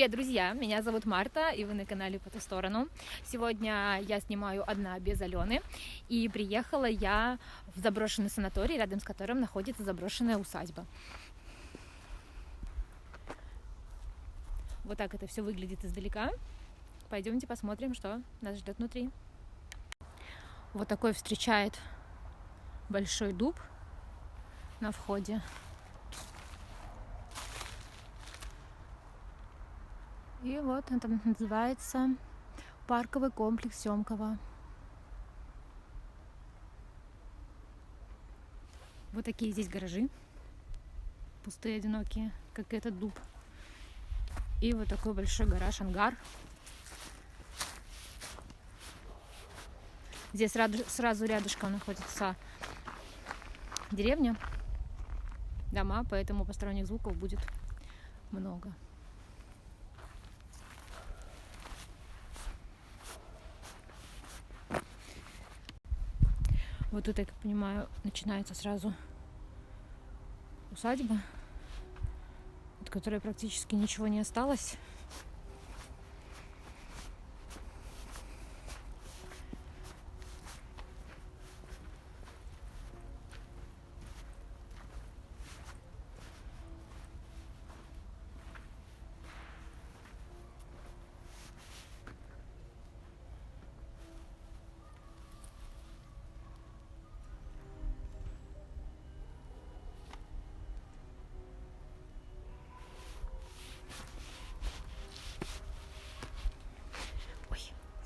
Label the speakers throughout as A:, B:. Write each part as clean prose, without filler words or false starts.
A: Привет, друзья! Меня зовут Марта, и вы на канале «По ту сторону». Сегодня я снимаю одна без Алены, и приехала я в заброшенный санаторий, рядом с которым находится заброшенная усадьба. Вот так это все выглядит издалека. Пойдемте посмотрим, что нас ждет внутри. Вот такой встречает большой дуб на входе. И вот это называется парковый комплекс Семково. Вот такие здесь гаражи, пустые, одинокие, как этот дуб. И вот такой большой гараж-ангар. Здесь сразу рядышком находится деревня, дома, поэтому посторонних звуков будет много. Вот тут, я как понимаю, начинается сразу усадьба, от которой практически ничего не осталось.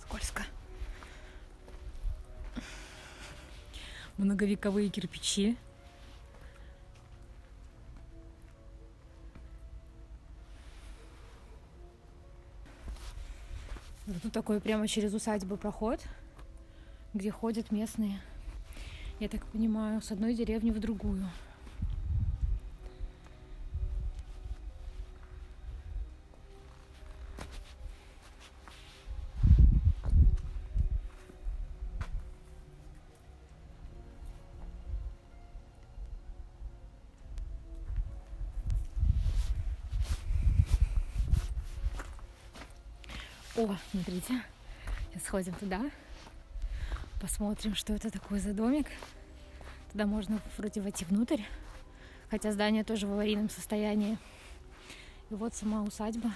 A: Скользко. Многовековые кирпичи. Вот тут такой прямо через усадьбу проход, где ходят местные, я так понимаю, с одной деревни в другую. О, смотрите, сейчас сходим туда, посмотрим, что это такое за домик. Туда можно вроде войти внутрь, хотя здание тоже в аварийном состоянии. И вот сама усадьба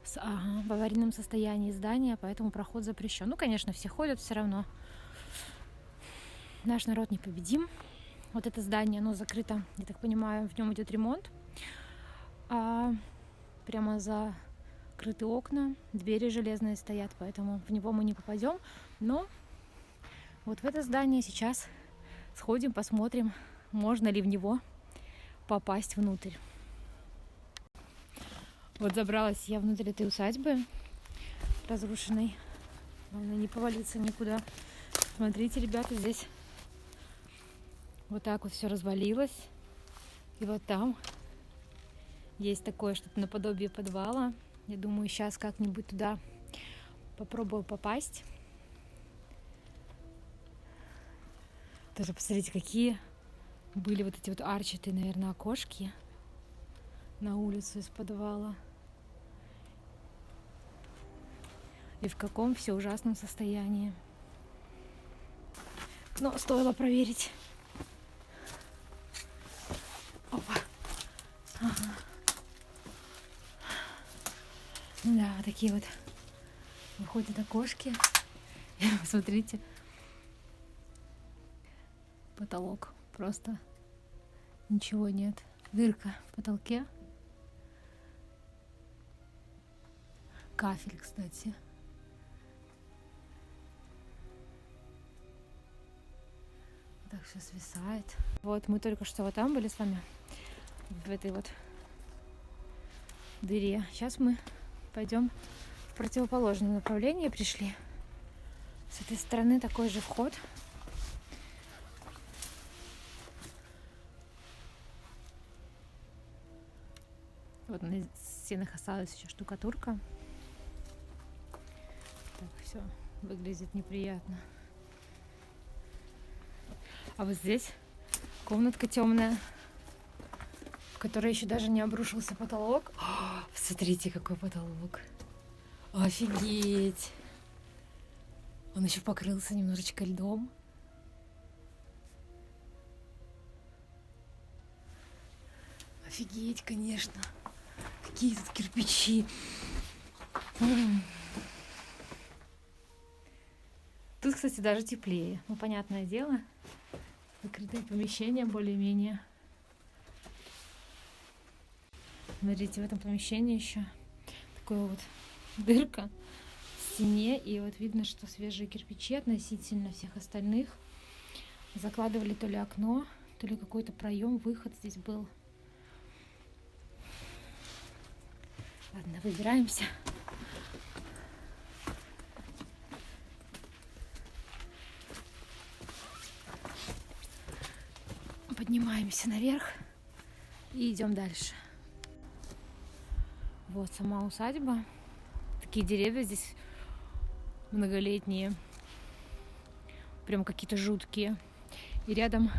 A: в аварийном состоянии здания, поэтому проход запрещен. Ну, конечно, все ходят все равно. Наш народ непобедим. Вот это здание, оно закрыто, я так понимаю, в нем идет ремонт. Прямо закрыты окна, двери железные стоят, поэтому в него мы не попадем. Но вот в это здание сейчас сходим, посмотрим, можно ли в него попасть внутрь. Вот забралась я внутрь этой усадьбы разрушенной. Главное не повалиться никуда. Смотрите, ребята, здесь вот так вот все развалилось. И вот там есть такое что-то наподобие подвала. Я думаю, сейчас как-нибудь туда попробую попасть. Тоже посмотрите, какие были вот эти вот арчатые, наверное, окошки на улицу из подвала. И в каком все ужасном состоянии. Но стоило проверить. Опа. Ага. Да, вот такие вот выходят окошки. Смотрите. Потолок. Просто ничего нет. Дырка в потолке. Кафель, кстати. Так все свисает. Вот мы только что вот там были с вами, в этой вот дыре. Сейчас мы пойдем в противоположном направлении, пришли. С этой стороны такой же вход. Вот на стенах осталась еще штукатурка. Так, все выглядит неприятно. А вот здесь комнатка темная. в которой еще даже не обрушился потолок. О, смотрите, какой потолок. Офигеть. Он еще покрылся немножечко льдом. Офигеть, конечно. Какие тут кирпичи. Тут, кстати, даже теплее. Ну, понятное дело. Закрытое помещение более-менее. Смотрите, в этом помещении еще такая вот дырка в стене. И вот видно, что свежие кирпичи относительно всех остальных. Закладывали то ли окно, то ли какой-то проем, выход здесь был. Ладно, выбираемся. Поднимаемся наверх и идем дальше. Вот сама усадьба. Такие деревья здесь многолетние. Прям какие-то жуткие. И рядом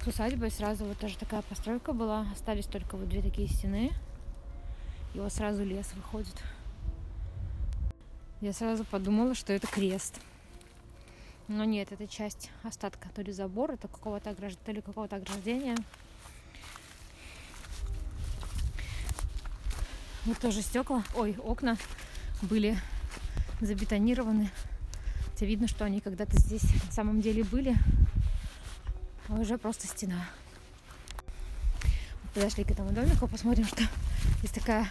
A: с усадьбой сразу вот тоже такая постройка была. Остались только вот две такие стены. И вот сразу лес выходит. Я сразу подумала, что это крест. Но нет, это часть остатка то ли забора, то ли какого-то ограждения. Вот тоже окна были забетонированы. Хотя видно, что они когда-то здесь на самом деле были, а уже просто стена. Подошли к этому домику, посмотрим, что есть такая...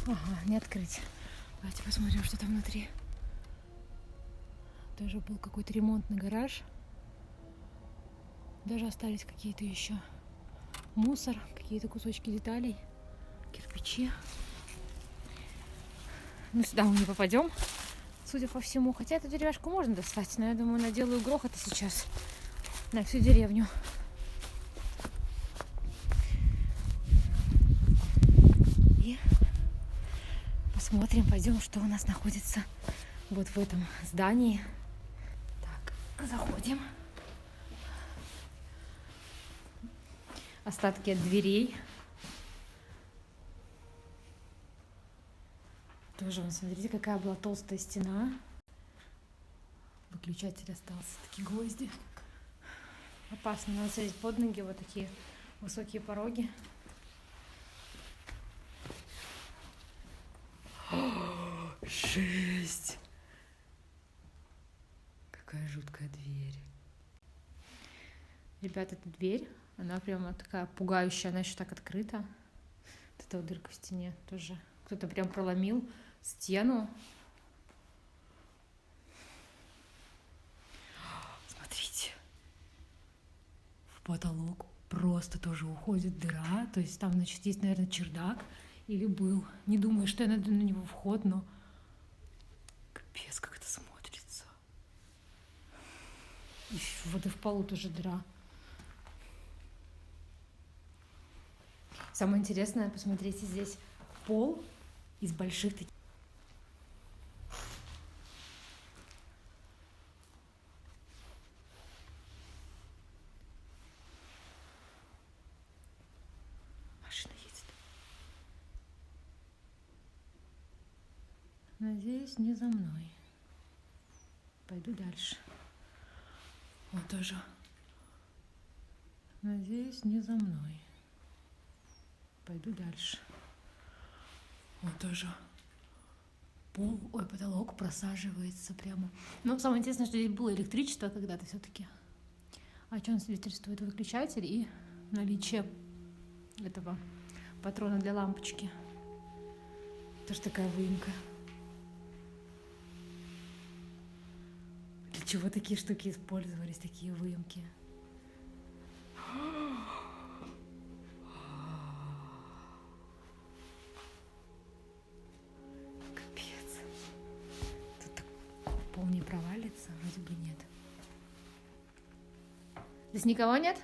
A: Ага, не открыть. Давайте посмотрим, что там внутри. Тоже был какой-то ремонтный гараж. Даже остались какие-то еще мусор, какие-то кусочки деталей, кирпичи. Ну, сюда мы не попадем, судя по всему. Хотя эту деревяшку можно достать, но я думаю, наделаю грохота сейчас на всю деревню. И посмотрим, пойдем, что у нас находится вот в этом здании. Так, заходим. Остатки от дверей. Тоже, вон, смотрите, какая была толстая стена. Выключатель остался, такие гвозди. Опасно, надо садить под ноги, вот такие высокие пороги. О, жесть! Какая жуткая дверь. Ребята, эта дверь, она прямо такая пугающая, она еще так открыта. Вот эта вот дырка в стене тоже. Кто-то прям проломил стену. Смотрите. В потолок просто тоже уходит дыра. То есть там, значит, есть, наверное, чердак. Или был. Не думаю, что я найду на него вход, но... Капец, как это смотрится. И вот и в полу тоже дыра. Самое интересное, посмотрите, здесь пол из больших таких. Машина едет. Надеюсь, не за мной. Пойду дальше. Вот тоже. Надеюсь, не за мной. Пойду дальше. Вот тоже. Потолок просаживается прямо. Но самое интересное, что здесь было электричество когда-то все-таки. О чем свидетельствует выключатель и наличие этого патрона для лампочки. Тоже такая выемка. Для чего такие штуки использовались, такие выемки? Капец. Тут пол не провалится, вроде бы нет. Здесь никого нет?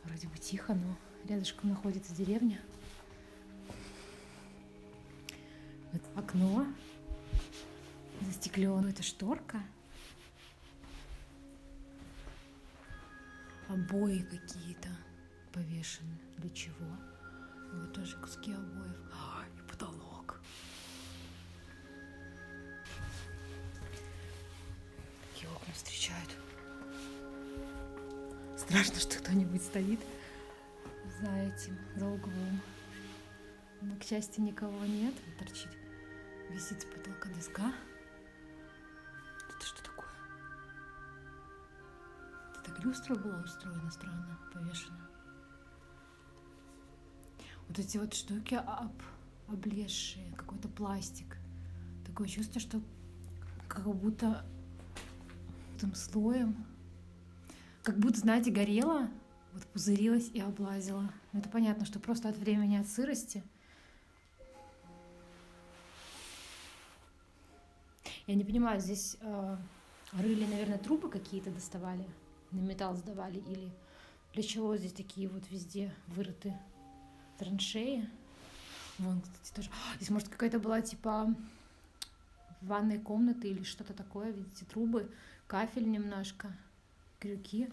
A: Вроде бы тихо, но рядышком находится деревня. Вот окно застеклено. Это шторка. обои какие-то повешены. Для чего? Вот тоже куски обоев. И потолок. Такие окна встречают. Страшно, что кто-нибудь стоит за этим, за углом. Но, к счастью, никого нет. Торчит, висит с потолка доска. Это что такое? Это так люстра была устроена странно, повешена. Вот эти вот штуки облезшие, какой-то пластик. Такое чувство, что как будто этим слоем, как будто, знаете, горело, вот пузырилась и облазила. Но это понятно, что просто от времени, от сырости. Я не понимаю, здесь рыли, наверное, трубы какие-то доставали, на металл сдавали, или для чего здесь такие вот везде вырыты траншеи. Вон, кстати, тоже. Здесь, может, какая-то была типа ванной комнаты или что-то такое. Видите, трубы, кафель немножко, крюки.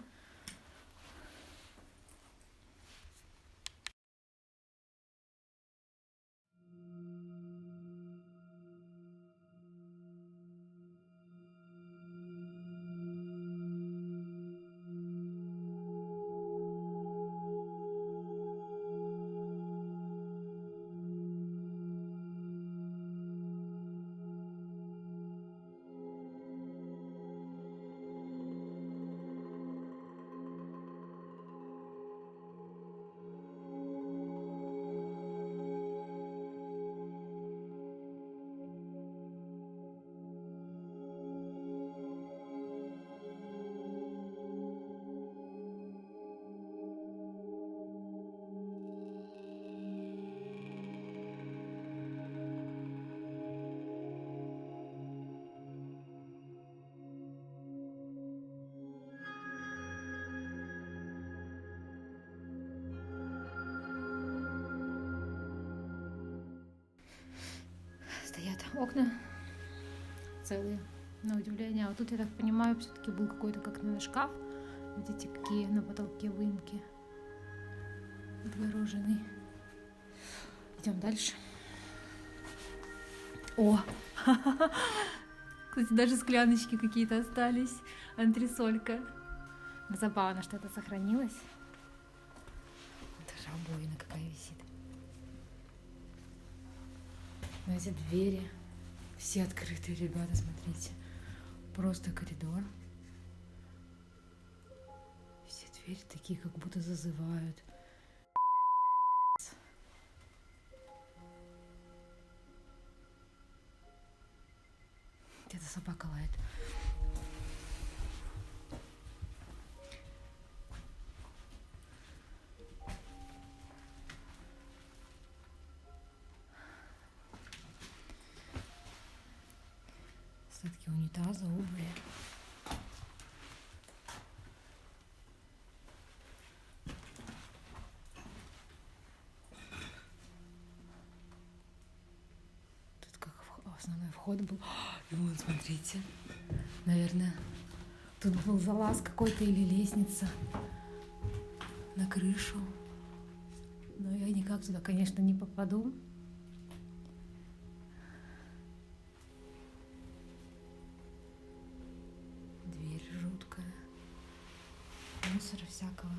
A: Стоят окна целые, на удивление. А вот тут, я так понимаю, все-таки был какой-то, как, наверное, шкаф. Видите, какие на потолке выемки отгороженный. Идем дальше. О! Кстати, даже скляночки какие-то остались. Антресолька. Забавно, что это сохранилось. Даже обоина какая висит. Но эти двери все открытые, ребята, смотрите. Просто коридор. Все двери такие, как будто зазывают. Где-то собака лает. Остатки унитаза, обуви. Тут как основной вход был. И вон, смотрите. Наверное, тут был залаз какой-то или лестница на крышу. Но я никак туда, конечно, не попаду. Дверь жуткая. Мусора всякого.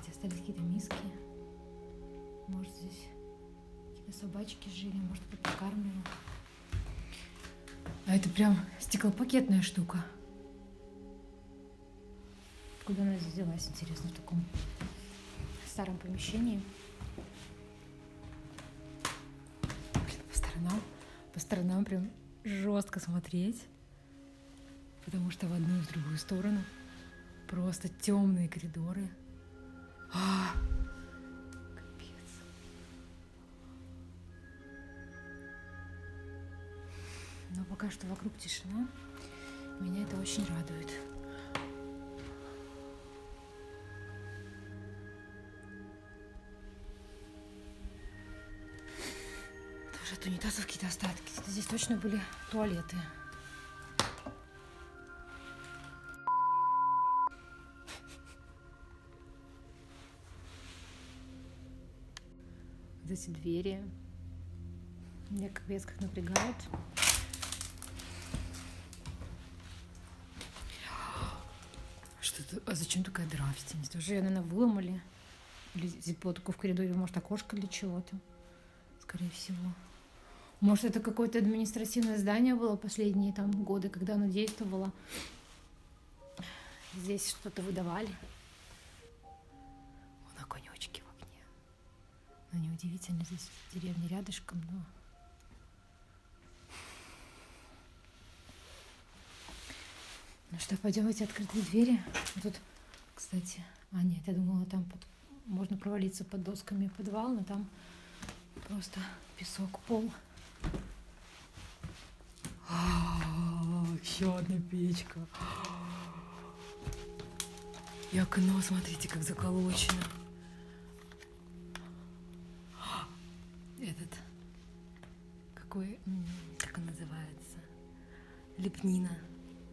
A: Здесь остались какие-то миски. Может, здесь какие-то собачки жили, может, покармливала. А это прям стеклопакетная штука. Куда она здесь взялась, интересно, в таком старом помещении. Блин, по сторонам прям жестко смотреть. Потому что в одну и в другую сторону просто темные коридоры. Капец. Но пока что вокруг тишина. Меня это очень радует. Тоже от унитазов какие-то остатки. Здесь точно были туалеты. эти двери. Меня капец как напрягают. Что-то... А зачем такая дыра в стене? Тоже ее, наверное, выломали. Или здесь было такое в коридоре, может, окошко для чего-то. Скорее всего. Может, это какое-то административное здание было последние там годы, когда оно действовало. Здесь что-то выдавали. Вон огонёчки в окне. Ну, неудивительно, здесь деревня рядышком, но... Ну что, пойдем в эти открытые двери. Тут, кстати... А, нет, я думала, там можно провалиться под досками в подвал, но там просто песок, пол. Еще одна печка. И окно, смотрите, как заколочено. Этот, какой, как он называется, лепнина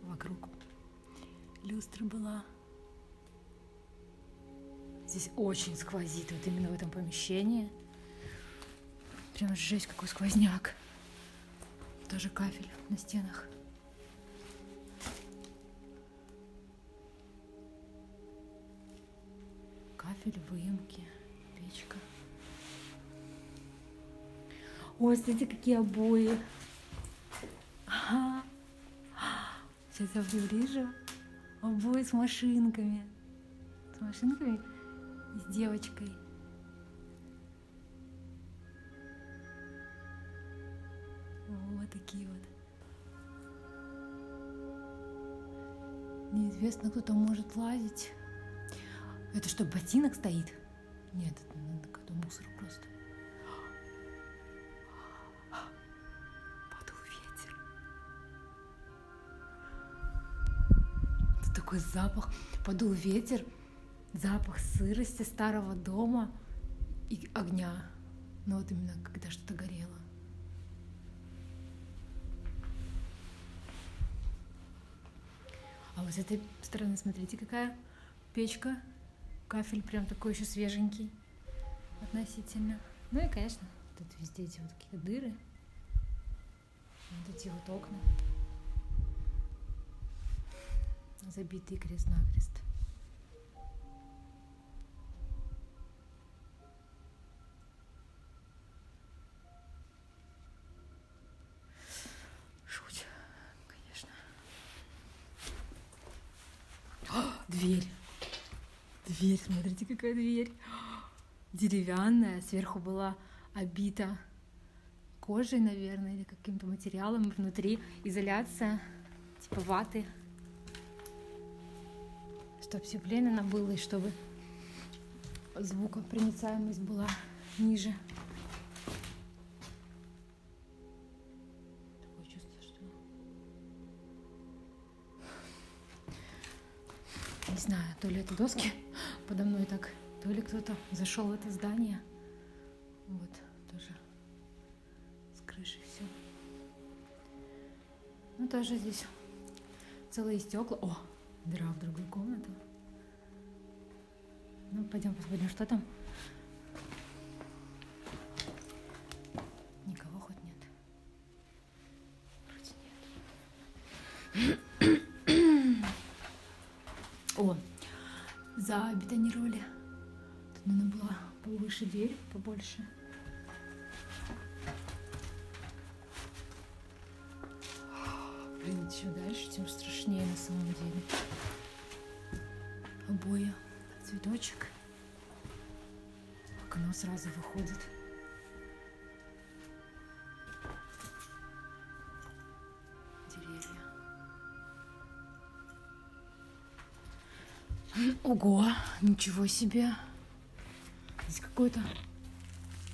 A: вокруг. Люстра была. Здесь очень сквозит, вот именно в этом помещении. Прям жесть, какой сквозняк. Тоже кафель на стенах. Кафель, выемки, печка. Ой, смотрите, какие обои. Ага. Сейчас я приближу. Обои с машинками. С машинками и с девочкой. Вот такие вот. Неизвестно, кто там может лазить. Это что, ботинок стоит? Нет, это надо какой-то мусор просто. Подул ветер. Тут такой запах. Подул ветер. Запах сырости старого дома и огня. Ну вот именно, когда что-то горело. А вот с этой стороны, смотрите, какая печка. Кафель прям такой еще свеженький относительно. Ну и, конечно, тут везде эти вот какие-то дыры. Вот эти вот окна. Забитые крест-накрест. Жуть, конечно. О, дверь. Дверь, смотрите, какая дверь. Деревянная, сверху была обита кожей, наверное, или каким-то материалом. Внутри изоляция, типа ваты. Чтобы теплее она было, и чтобы звукопроницаемость была ниже. Такое чувство, что... Не знаю, то ли это доски подо мной так, то ли кто-то зашел в это здание. Вот, тоже с крыши все. Ну, тоже здесь целые стекла. О, дыра в другую комнату. Ну, пойдем посмотрим, что там. Никого хоть нет? Вроде нет. О, забетонировали. Тут, наверное, была повыше дверь, побольше. Блин, чем дальше, тем страшнее на самом деле. Обои, цветочек. Окно сразу выходит. Деревья. Ого, ничего себе. Здесь какое-то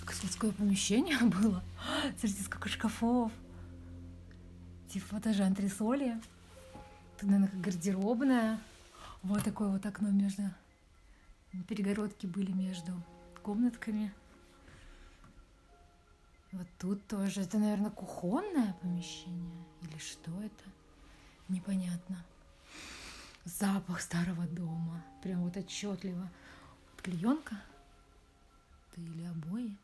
A: складское помещение было. Смотрите, сколько шкафов. Типа даже антресоли. Тут, наверное, как гардеробная. Вот такое вот окно между... Перегородки были между комнатками. Вот тут тоже. Это, наверное, кухонное помещение. Или что это? Непонятно. Запах старого дома. Прям вот отчетливо. Клеенка? Это или обои?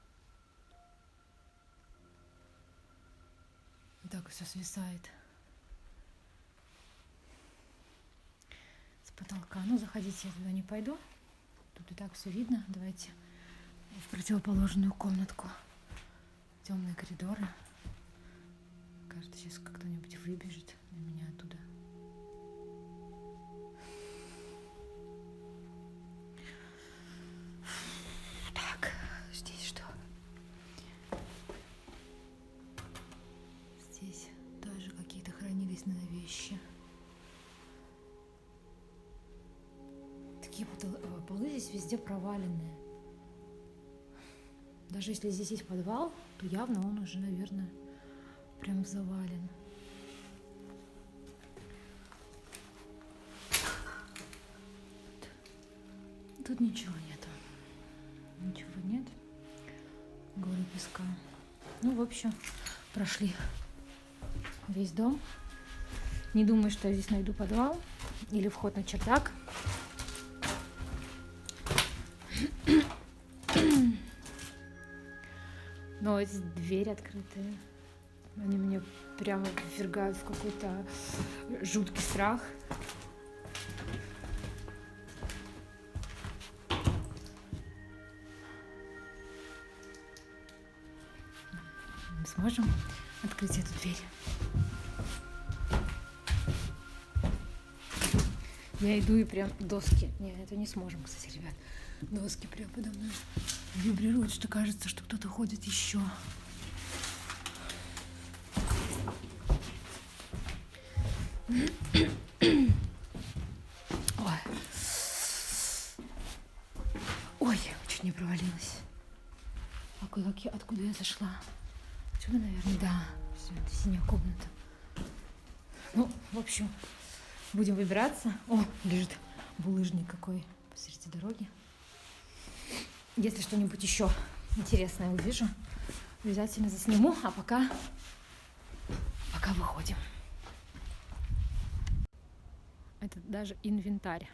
A: Вот так все свисает с потолка. Ну, заходить я туда не пойду. Тут и так все видно. Давайте в противоположную комнатку. Темные коридоры. Кажется, сейчас кто-нибудь выбежит на меня оттуда. Так, здесь что? Здесь тоже какие-то хранились, наверное, вещи. Такие полы здесь везде проваленные. Даже если здесь есть подвал, то явно он уже, наверное, прям завален. Тут ничего нету. Ничего нет. Горы песка. Ну, в общем, прошли весь дом. Не думаю, что я здесь найду подвал или вход на чердак. Но эти двери открытые. Они меня прямо ввергают в какой-то жуткий страх. Мы сможем открыть эту дверь? Я иду и прям доски. Нет, это не сможем, кстати, ребят. Доски прям подо мной вибрируют, что кажется, что кто-то ходит еще. Ой. Ой, чуть не провалилась. Откуда я зашла? Отсюда, наверное, да. Все, это синяя комната. Ну, в общем, будем выбираться. О, лежит булыжник какой посреди дороги. Если что-нибудь еще интересное увижу, обязательно засниму. А пока выходим. Это даже инвентарь,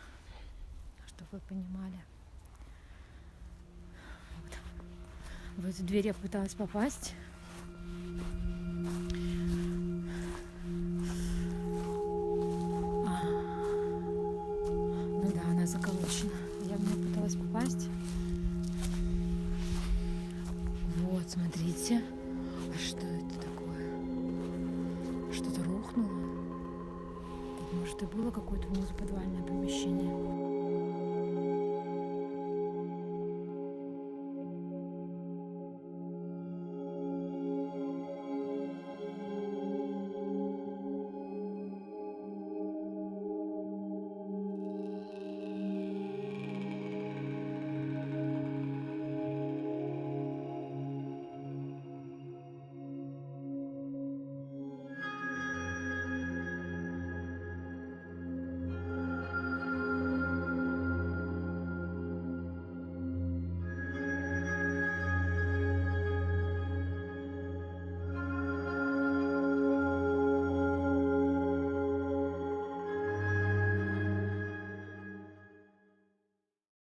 A: чтобы вы понимали. Вот. В эту дверь я пыталась попасть. Ну да, она заколочена. Я в нее пыталась попасть. Вот, смотрите. А что это такое? Что-то рухнуло. Тут, может, и было какое-то внизу подвальное помещение.